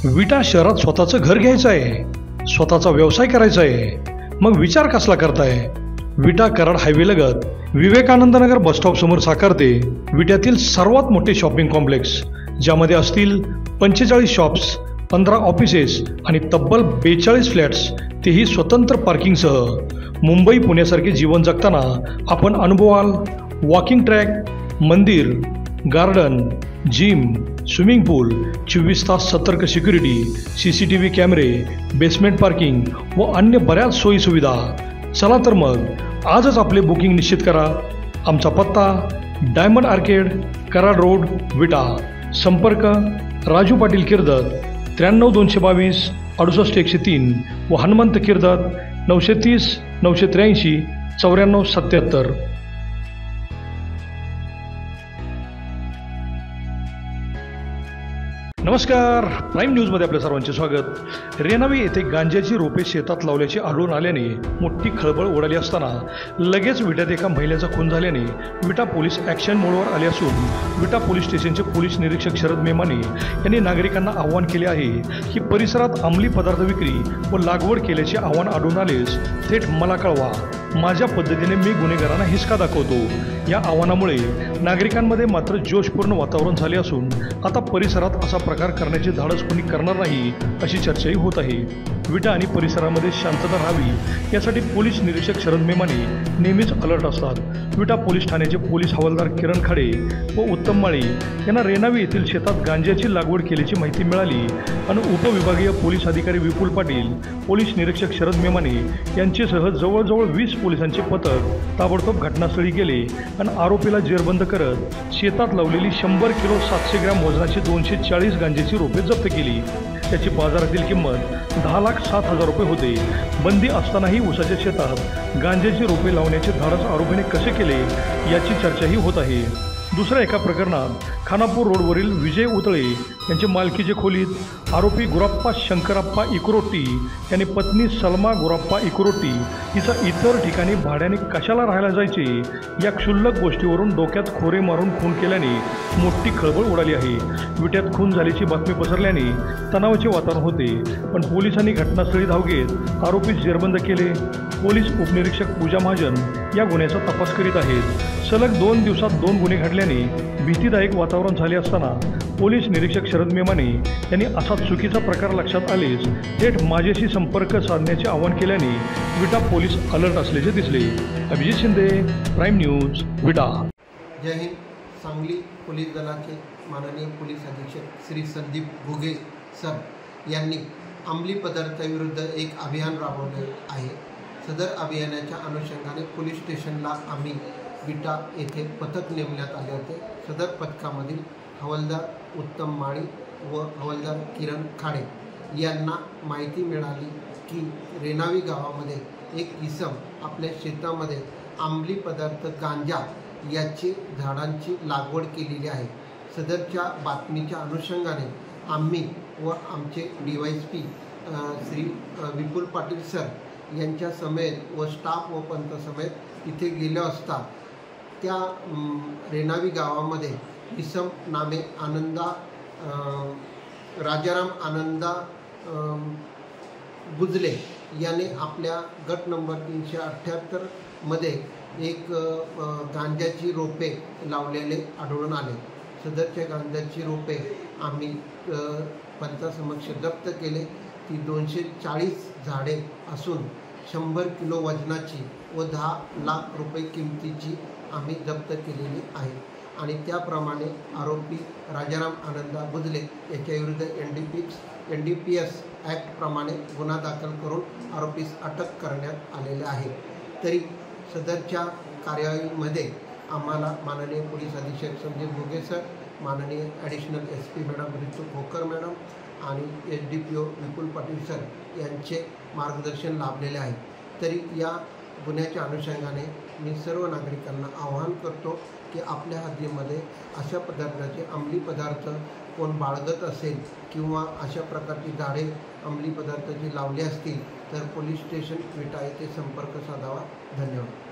विटा शहरात स्वतःचं घर घ्यायचं आहे, स्वतःचा व्यवसाय करायचा आहे, मग विचार कसला करताय? विटा कराड हायवे लगत विवेकानंद नगर बसस्टॉप समोर साकारते विट्यातील सर्वात मोठे शॉपिंग कॉम्प्लेक्स, ज्यामध्ये असतील 45 शॉप्स, 15 ऑफिसेस आणि तब्बल 42 फ्लॅट्स, तेही स्वतंत्र पार्किंगसह. मुंबई पुण्यासारखे जीवन जगताना आपण अनुभवाल वॉकिंग ट्रॅक, मंदिर, गार्डन, जिम, स्विमिंग पूल, 24 तास सतर्क सिक्युरिटी, CCTV कॅमेरे, बेसमेंट पार्किंग व अन्य बऱ्याच सोयीसुविधा. चला तर मग आजच आपले बुकिंग निश्चित करा. आमचा पत्ता डायमंड आर्केड, कराड रोड, विटा. संपर्क राजू पाटील किर्दत 93 222 68 103 व हनुमंत किर्दत 930 983 94 77. नमस्कार, प्राईम न्यूजमध्ये आपल्या सर्वांचे स्वागत. रेणावी येथे गांजाची रोपे शेतात लावल्याचे आढळून आल्याने मोठी खळबळ उडाली असताना लगेच विट्यात एका महिलेचा खून झाल्याने विटा पोलीस ॲक्शन मोडवर आले असून विटा पोलीस स्टेशनचे पोलीस निरीक्षक शरद मेमाने यांनी नागरिकांना आवाहन केले आहे की परिसरात अंमली पदार्थ विक्री व लागवड केल्याचे आव्हान आढळून आलेच थेट मला कळवा, माझ्या पद्धतीने मी गुन्हेगारांना हिसका दाखवतो. या आव्हानामुळे नागरिकांमध्ये मात्र जोशपूर्ण वातावरण झाले असून आता परिसरात असा प्रकार करण्याचे धाडस कोणी करणार नाही अशी चर्चाही होत आहे. विटा आणि परिसरामध्ये शांतता राहावी यासाठी पोलीस निरीक्षक शरद मेमाने नेहमीच अलर्ट असतात. विटा पोलीस ठाण्याचे पोलीस हवालदार किरण खाडे व उत्तम माळी यांना रेणावी येथील शेतात गांजाची लागवड केल्याची माहिती मिळाली आणि उपविभागीय पोलीस अधिकारी विपुल पाटील, पोलीस निरीक्षक शरद मेमाने यांच्यासह जवळजवळ 20 पोलिसांचे पथक ताबडतोब घटनास्थळी गेले आणि आरोपीला जेरबंद करत शेतात लावलेली 100 किलो 700 ग्रॅम वजनाची 240 गांजाची रोपे जप्त केली. त्याची बाजारातील किंमत 10,07,000 रुपये होते. बंदी असतानाही ऊसाच्या शेतात गांजाची रोपे लावण्याचे धाडस आरोपीने कसे केले याची चर्चाही होत आहे. दुसऱ्या एका प्रकरणात खानापूर रोडवरील विजय उतळे यांचे मालकीचे खोलीत आरोपी गुराप्पा शंकरप्पा इकुरोट्टी यांनी पत्नी सलमा गुराप्पा इकुरोट्टी हिचा इतर ठिकाणी भाड्याने कशाला राहायला जायचे या क्षुल्लक गोष्टीवरून डोक्यात खोरे मारून खून केल्याने मोठी खळबळ उडाली आहे. विट्यात खून झाल्याची बातमी पसरल्याने तणावाचे वातावरण होते, पण पोलिसांनी घटनास्थळी धाव घेत आरोपीस जेरबंद केले. पोलीस उपनिरीक्षक पूजा महाजन या गुन्ह्याचा तपास करीत आहेत. सलग 2 दिवसात 2 गुन्हे घडल्याने भीतीदायक वातावरण झाले असताना पोलीस निरीक्षक शरद मेमाने यांनी असा चुकीचा प्रकार लक्षात आलेच थेट माझ्याशी संपर्क साधण्याचे आवाहन केल्याने विटा पोलीस अलर्ट असल्याचे दिसले. अभिजित शिंदे, प्राईम न्यूज, विटा. जय हिंद. सांगली पोलीस दलाचे माननीय पोलीस अधीक्षक श्री संदीप घुगे सर यांनी अंमली पदार्थाविरुद्ध एक अभियान राबवले आहे. सदर अभियानाच्या अनुषंगाने पोलीस स्टेशनला आम्ही विटा येथे पथक नेमण्यात आले होते. सदर पथकामधील हवालदार उत्तम माळी व हवालदार किरण खाडे यांना माहिती मिळाली की रेणावी गावामध्ये एक इसम आपल्या शेतामध्ये अंमली पदार्थ गांजा याची झाडांची लागवड केलेली आहे. सदरच्या बातमीच्या अनुषंगाने आम्ही व आमचे DYSP श्री विपुल पाटील सर यांच्या समेत व स्टाफ व पंथ समेत इथे गेलो असता त्या रेणावी गावामध्ये इसम नामे आनंदा राजाराम आनंदा गुजले याने आपल्या गट नंबर 378 मध्ये एक गांजाची रोपे लावलेले आढळून आले. सदरच्या गांजाची रोपे आम्ही पंचासमक्ष जप्त केले. ती 240 झाडे असून 100 किलो वजनाची व 10 लाख रुपये किमतीची आम्ही जप्त केलेली आहे आणि त्याप्रमाणे आरोपी राजाराम आनंदा बुजले याच्याविरुद्ध NDPS ॲक्टप्रमाणे गुन्हा दाखल करून आरोपीस अटक करण्यात आलेले आहे. तरी सदरच्या कार्यवाहीमध्ये आम्हाला माननीय पोलीस अधीक्षक संदीप घुगे सर, माननीय ॲडिशनल SP मॅडम ऋतू खोकर मॅडम आणि SDPO विपुल पाटील सर यांचे मार्गदर्शन लाभलेले आहे. तरी या गुन्ह्याच्या अनुषंगाने मी सर्व नागरिकांना आवाहन करतो की आपल्या हद्दीमध्ये अशा पदार्थाचे अंमली पदार्थ कोण बाळगत असेल किंवा अशा प्रकारची झाडे अंमली पदार्थाची लावली असतील तर पोलीस स्टेशन विटा येथे संपर्क साधावा. धन्यवाद.